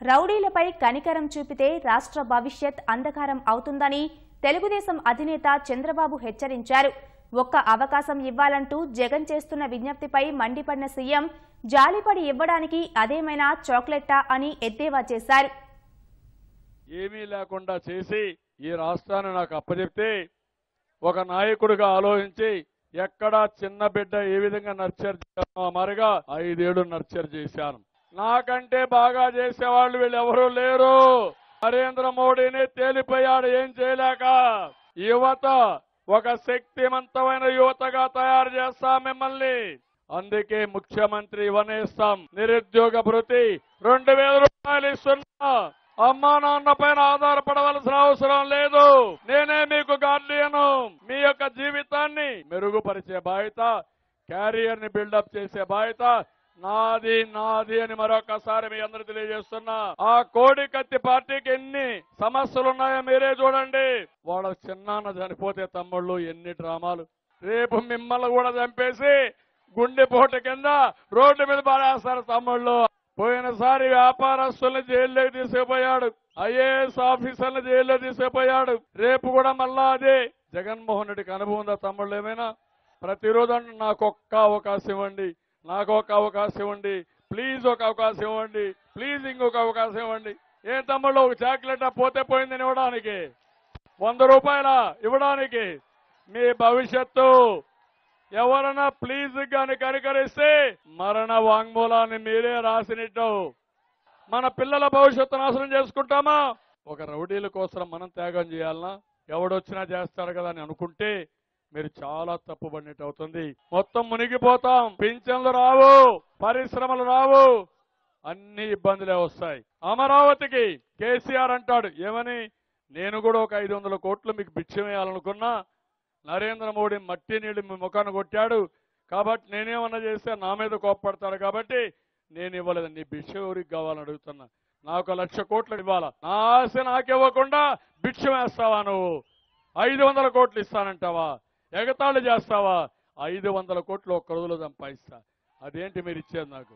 రౌడీలపై కనికరం చూపితే రాష్ట్ర భవిష్యత్ అంధకారం అవుతుందని తెలుగుదేశం అధినేత చంద్రబాబు హెచ్చరించారు. ఒక్క అవకాశం ఇవ్వాలంటూ జగన్ చేస్తున్న విజ్ఞప్తిపై మండిపడిన సీఎం జాలిపడి ఇవ్వడానికి అదేమైనా చాక్లెట్టా అని ఎద్దేవా చేశారు. ఏమీ లేకుండా చేసి ఈ రాష్ట్రాన్ని నాకు అప్పచెప్తే ఒక నాయకుడిగా ఆలోచించి ఎక్కడా చిన్న బిడ్డ ఏ విధంగా నర్చర్ చేయాలో మరిగా 5 ఏళ్లు నర్చర్ చేశాను. నాకంటే బాగా చేసేవాళ్ళు వీళ్ళు ఎవరూ లేరు. నరేంద్ర మోడీని తేలిపోయాడు ఏం చేయలేక. యువత ఒక శక్తివంతమైన యువతగా తయారు చేస్తాం మిమ్మల్ని. అందుకే ముఖ్యమంత్రి ఇవ్వనేస్తాం. నిరుద్యోగ భృతి 2000 రూపాయలు ఇస్తున్నా. అమ్మా నాన్న పైన ఆధారపడవలసిన అవసరం లేదు. నేనే మీకు గార్డియను. మీ యొక్క జీవితాన్ని మెరుగుపరిచే బాధ్యత, క్యారియర్ ని బిల్డప్ చేసే బాధ్యత నాది నాది అని మరొకసారి మీ అందరూ తెలియజేస్తున్నా. ఆ కోడి కత్తి పార్టీకి ఎన్ని సమస్యలు ఉన్నాయో మీరే చూడండి. వాళ్ళ చిన్నాన్న చనిపోతే తమ్ముళ్ళు ఎన్ని డ్రామాలు. రేపు మిమ్మల్ని కూడా చంపేసి గుండెపోటు కింద రోడ్డు మీద పాడేస్తారు తమ్ముళ్ళు. పోయినసారి వ్యాపారస్తుల్ని జైల్లోకి తీసుకుపోయాడు, ఐఏఎస్ ఆఫీసర్లు జైల్లో తీసుకుపోయాడు. రేపు కూడా మళ్ళా అదే. జగన్మోహన్ రెడ్డికి అనుభవం ఉందా తమ్ముళ్ళు ఏమైనా? ప్రతిరోజు అంటే నాకొక్క అవకాశం ఇవ్వండి, నాకు ఒక అవకాశం ఇవ్వండి, ప్లీజ్ ఒక అవకాశం ఇవ్వండి, ప్లీజ్ ఇంకొక అవకాశం ఇవ్వండి. ఏం తమ్ముళ్ళు ఒక చాక్లెట్ పోతే పోయిందని ఇవ్వడానికి, 100 రూపాయల ఇవ్వడానికి? మీ భవిష్యత్తు ఎవరన్నా ప్లీజ్ గాని కనికరిస్తే మరణ వాంగ్మూలాన్ని మీరే రాసినట్టు మన పిల్లల భవిష్యత్తు నాశనం చేసుకుంటామా? ఒక రౌడీల కోసం మనం త్యాగం చేయాలనా? ఎవడొచ్చినా చేస్తాడు కదా అని అనుకుంటే మీరు చాలా తప్పుపడినట్టు అవుతుంది. మొత్తం మునిగిపోతాం. పింఛన్లు రావు, పరిశ్రమలు రావు, అన్ని ఇబ్బందులే వస్తాయి. అమరావతికి కేసీఆర్ అంటాడు ఏమని, నేను కూడా ఒక 500 కోట్లు మీకు భిక్షం వేయాలనుకున్నా, నరేంద్ర మోడీ మట్టి నీళ్లు మీ ముఖాన్ని కొట్టాడు కాబట్టి నేనేమన్నా చేస్తే నా మీద కోప్పడతాడు కాబట్టి నేను ఇవ్వలేదు. నీ భిక్ష ఎవరికి కావాలని అడుగుతున్నా. నాకు 1,00,000 కోట్లు ఇవ్వాలా? నా ఆశ నాకివ్వకుండా భిక్షం వేస్తావా నువ్వు? 500 కోట్లు ఇస్తానంటావా? ఎగతాళి చేస్తావా? 500 కోట్లు ఒక్క రోజులో సంపాదిస్తా. అదేంటి మీరు ఇచ్చేది నాకు?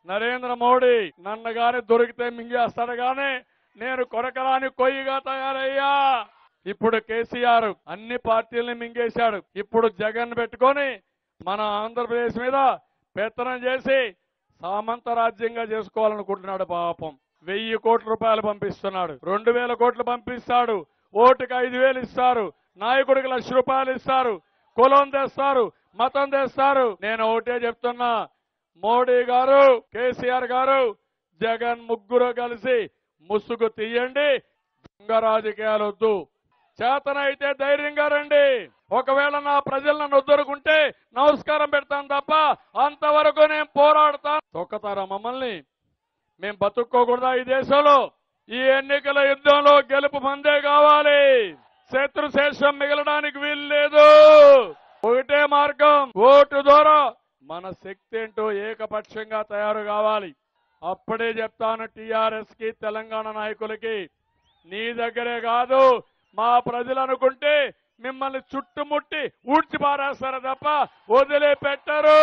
నరేంద్ర మోడీ నన్ను గాని దొరికితే మింగేస్తాడు గాని నేను కొరకరాని కొయ్యిగా తయారయ్యా. ఇప్పుడు కేసీఆర్ అన్ని పార్టీల్ని మింగేశాడు. ఇప్పుడు జగన్ పెట్టుకొని మన ఆంధ్రప్రదేశ్ మీద పెత్తనం చేసి సామంత రాజ్యంగా చేసుకోవాలనుకుంటున్నాడు. పాపం 1000 కోట్ల రూపాయలు పంపిస్తున్నాడు, 2000 కోట్లు పంపిస్తాడు, ఓటుకి 5,000 ఇస్తారు, నాయకుడికి 1,00,000 రూపాయలు ఇస్తారు, కులం తెస్తారు, మతం తెస్తారు. నేను ఒకటే చెప్తున్నా, మోడీ గారు, కేసీఆర్ గారు, జగన్ ముగ్గురు కలిసి ముసుగు తీయండి. దొంగ రాజకీయాలు వద్దు. చేతనైతే ధైర్యంగా రండి. ఒకవేళ నా ప్రజలు నన్ను వద్దరుకుంటే నమస్కారం పెడతాను తప్ప అంతవరకు నేను పోరాడతాను. తొక్కతారా మమ్మల్ని? మేము బతుక్కోకూడదా ఈ దేశంలో? ఈ ఎన్నికల యుద్ధంలో గెలుపు మందే కావాలి. శత్రు శేషం మిగలడానికి వీలు లేదు. ఒకటే మార్గం, ఓటు ద్వారా మన శక్తి ఏంటో ఏకపక్షంగా తయారు కావాలి. అప్పుడే చెప్తాను టీఆర్ఎస్ కి, తెలంగాణ నాయకులకి, నీ దగ్గరే కాదు మా ప్రజలు అనుకుంటే మిమ్మల్ని చుట్టుముట్టి ఊడ్చి పారేస్తారు తప్ప వదిలిపెట్టరు.